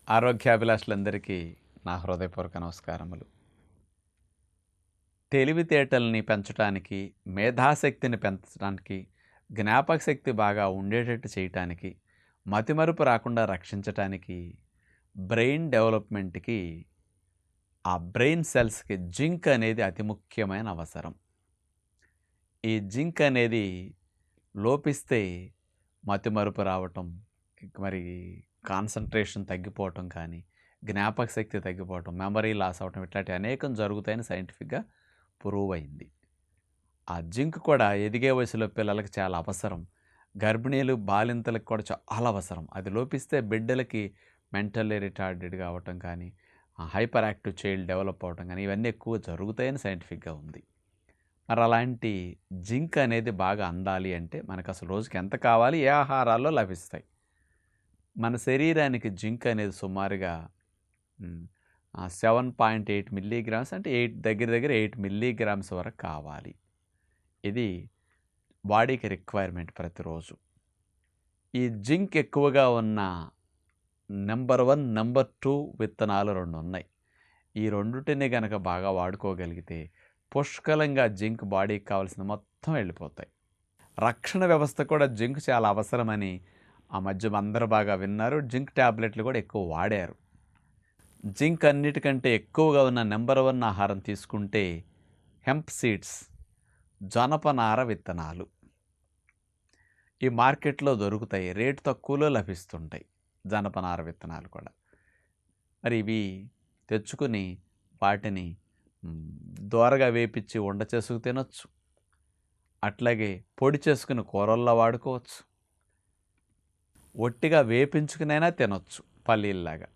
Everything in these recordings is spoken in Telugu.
ఆరోగ్యాభిలాషులందరికీ నా హృదయపూర్వక నమస్కారములు. తెలివితేటల్ని పెంచటానికి, మేధాశక్తిని పెంచడానికి, జ్ఞాపక శక్తి బాగా ఉండేటట్టు చేయటానికి, మతిమరుపు రాకుండా రక్షించటానికి, బ్రెయిన్ డెవలప్‌మెంట్‌కి, ఆ బ్రెయిన్ సెల్స్‌కి జింక్ అనేది అతి ముఖ్యమైన అవసరం. ఈ జింక్ అనేది లోపిస్తే మతిమరుపు రావటం, మరి కాన్సంట్రేషన్ తగ్గిపోవటం కానీ, జ్ఞాపక శక్తి తగ్గిపోవటం, మెమరీ లాస్ అవ్వటం ఇట్లాంటివి అనేకం జరుగుతాయని సైంటిఫిక్‌గా ప్రూవ్ అయింది. ఆ జింక్ కూడా ఎదిగే వయసులో పిల్లలకి చాలా అవసరం. గర్భిణీలు, బాలింతలకు కూడా చాలా అవసరం. అది లోపిస్తే బిడ్డలకి మెంటల్లీ రిటార్డెడ్‌గా అవ్వటం కానీ, హైపర్ యాక్టివ్ చైల్డ్ డెవలప్ అవ్వటం కానీ ఇవన్నీ ఎక్కువ జరుగుతాయని సైంటిఫిక్‌గా ఉంది. మరి అలాంటి జింక్ అనేది బాగా అందాలి అంటే మనకసలు రోజుకి ఎంత కావాలి? ఏ ఆహారాల్లో లభిస్తాయి? మన శరీరానికి జింక్ అనేది సుమారుగా 7.8 మిల్లీగ్రామ్స్ అంటే దగ్గర దగ్గర 8 మిల్లీగ్రామ్స్ వరకు కావాలి. ఇది బాడీకి రిక్వైర్మెంట్ ప్రతిరోజు. ఈ జింక్ ఎక్కువగా ఉన్న నంబర్ 1, నంబర్ 2 విత్తనాలు 2 ఉన్నాయి. ఈ రెండిటిని గనక బాగా వాడుకోగలిగితే పుష్కలంగా జింక్ బాడీకి కావాల్సిన మొత్తం వెళ్ళిపోతాయి. రక్షణ వ్యవస్థ కూడా జింక్ చాలా అవసరమని ఆ మధ్య అందరూ బాగా విన్నారు. జింక్ టాబ్లెట్లు కూడా ఎక్కువ వాడారు. జింక్ అన్నిటికంటే ఎక్కువగా ఉన్న నంబర్ 1 ఆహారం తీసుకుంటే హెంప్ సీడ్స్, జనపనార విత్తనాలు. ఈ మార్కెట్లో దొరుకుతాయి. రేటు తక్కువలో లభిస్తుంటాయి జనపనార విత్తనాలు కూడా. మరి ఇవి తెచ్చుకుని వాటిని దోరగా వేపించి ఉండ చేసుకు తినొచ్చు. అట్లాగే పొడి చేసుకుని కూరల్లో వాడుకోవచ్చు. ఒట్టిగా వేపించుకునైనా తినొచ్చు పల్లీల్లాగా.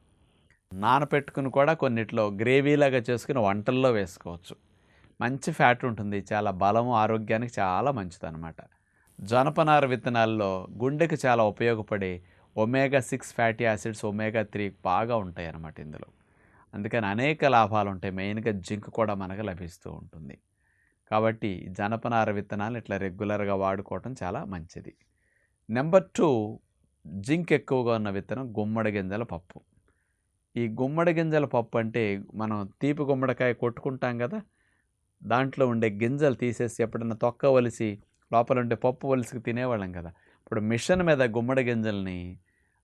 నానపెట్టుకుని కూడా కొన్నిట్లో గ్రేవీలాగా చేసుకుని వంటల్లో వేసుకోవచ్చు. మంచి ఫ్యాట్ ఉంటుంది. చాలా బలము, ఆరోగ్యానికి చాలా మంచిదన్నమాట. జనపనార విత్తనాల్లో గుండెకి చాలా ఉపయోగపడే ఒమేగా 6 ఫ్యాటీ యాసిడ్స్, ఒమేగా 3 బాగా ఉంటాయి అన్నమాట ఇందులో. అందుకని అనేక లాభాలు ఉంటాయి. మెయిన్గా జింక్ కూడా మనకు లభిస్తూ ఉంటుంది. కాబట్టి జనపనార విత్తనాలు ఇట్లా రెగ్యులర్గా వాడుకోవటం చాలా మంచిది. నెంబర్ 2 జింక్ ఎక్కువగా ఉన్న విత్తనం గుమ్మడి గింజల పప్పు. ఈ గుమ్మడి గింజల పప్పు అంటే మనం తీపి గుమ్మడికాయ కొట్టుకుంటాం కదా, దాంట్లో ఉండే గింజలు తీసేసి ఎప్పుడన్నా తొక్క ఒలిసి లోపల ఉండే పప్పు ఒలిసి తినేవాళ్ళం కదా. ఇప్పుడు మిషన్ మీద గుమ్మడి గింజల్ని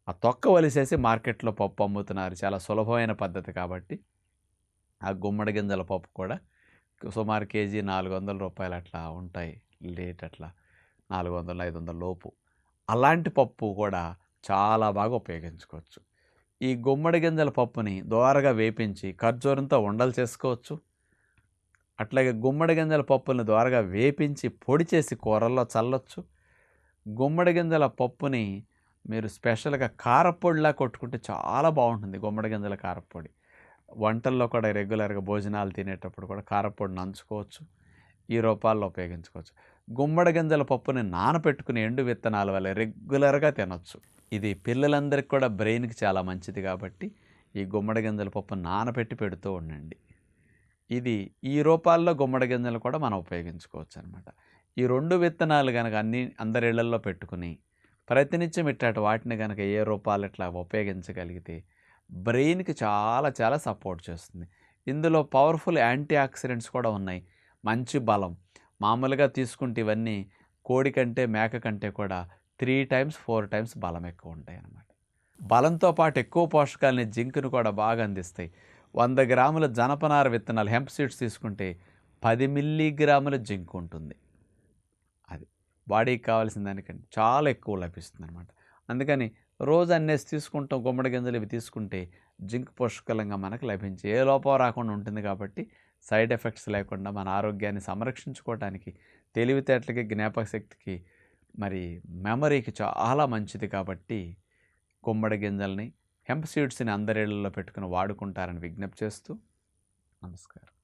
ఆ తొక్క ఒలిసేసి మార్కెట్లో పప్పు అమ్ముతున్నారు. చాలా సులభమైన పద్ధతి కాబట్టి ఆ గుమ్మడి గింజల పప్పు కూడా సుమారు కేజీ రూ. 400 అట్లా ఉంటాయి. రేట్ అట్లా 400, 500 లోపు. అలాంటి పప్పు కూడా చాలా బాగా ఉపయోగించుకోవచ్చు. ఈ గుమ్మడి గింజల పప్పుని దోరగా వేపించి ఖర్జూరంతో ఉండలు చేసుకోవచ్చు. అట్లాగే గుమ్మడి గింజల పప్పుని దోరగా వేపించి పొడి చేసి కూరల్లో చల్లొచ్చు. గుమ్మడి గింజల పప్పుని మీరు స్పెషల్గా కారపొడిలా కొట్టుకుంటే చాలా బాగుంటుంది. గుమ్మడి గింజల కారపొడి వంటల్లో కూడా రెగ్యులర్గా భోజనాలు తినేటప్పుడు కూడా కారపొడిని నంచుకోవచ్చు. ఈ రూపాల్లో ఉపయోగించుకోవచ్చు. గుమ్మడి గింజల పప్పుని నానపెట్టుకుని ఎండు విత్తనాల వల్ల రెగ్యులర్గా తినొచ్చు. ఇది పిల్లలందరికీ కూడా బ్రెయిన్కి చాలా మంచిది కాబట్టి ఈ గుమ్మడి గింజల పప్పు నానపెట్టి పెడుతూ ఉండండి. ఇది ఈ రూపాల్లో గుమ్మడి గింజలు కూడా మనం ఉపయోగించుకోవచ్చు అనమాట. ఈ 2 విత్తనాలు కనుక అందరి ఇళ్లల్లో పెట్టుకుని ప్రతినిత్యం ఇట్లాంటి వాటిని కనుక ఏ రూపాలు ఇట్లా ఉపయోగించగలిగితే బ్రెయిన్కి చాలా చాలా సపోర్ట్ చేస్తుంది. ఇందులో పవర్ఫుల్ యాంటీ ఆక్సిడెంట్స్ కూడా ఉన్నాయి. మంచి బలం. మామూలుగా తీసుకుంటే ఇవన్నీ కోడి కంటే, మేక కంటే కూడా 3 టైమ్స్ 4 టైమ్స్ బలం ఎక్కువ ఉంటాయి అన్నమాట. బలంతో పాటు ఎక్కువ పోషకాలని, జింక్ను కూడా బాగా అందిస్తాయి. 100 గ్రాముల జనపనార విత్తనాలు హెంప్ సీడ్స్ తీసుకుంటే 10 మిల్లీగ్రాముల జింక్ ఉంటుంది. అది బాడీకి కావాల్సిన దానికంటే చాలా ఎక్కువ లభిస్తుంది అనమాట. అందుకని రోజు అన్నేసి తీసుకుంటాం. గుమ్మడి గింజలు ఇవి తీసుకుంటే జింక్ పుష్కలంగా మనకు లభించి ఏ లోపం రాకుండా ఉంటుంది కాబట్టి సైడ్ ఎఫెక్ట్స్ లేకుండా మన ఆరోగ్యాన్ని సంరక్షించుకోవడానికి, తెలివితేటలకి, జ్ఞాపక శక్తికి, మరి మెమరీకి చాలా మంచిది కాబట్టి గుమ్మడి గింజల్ని, హెంప్ సీడ్స్ని అందరి ఇళ్లలో పెట్టుకుని వాడుకుంటారని విజ్ఞప్తి చేస్తూ నమస్కారం.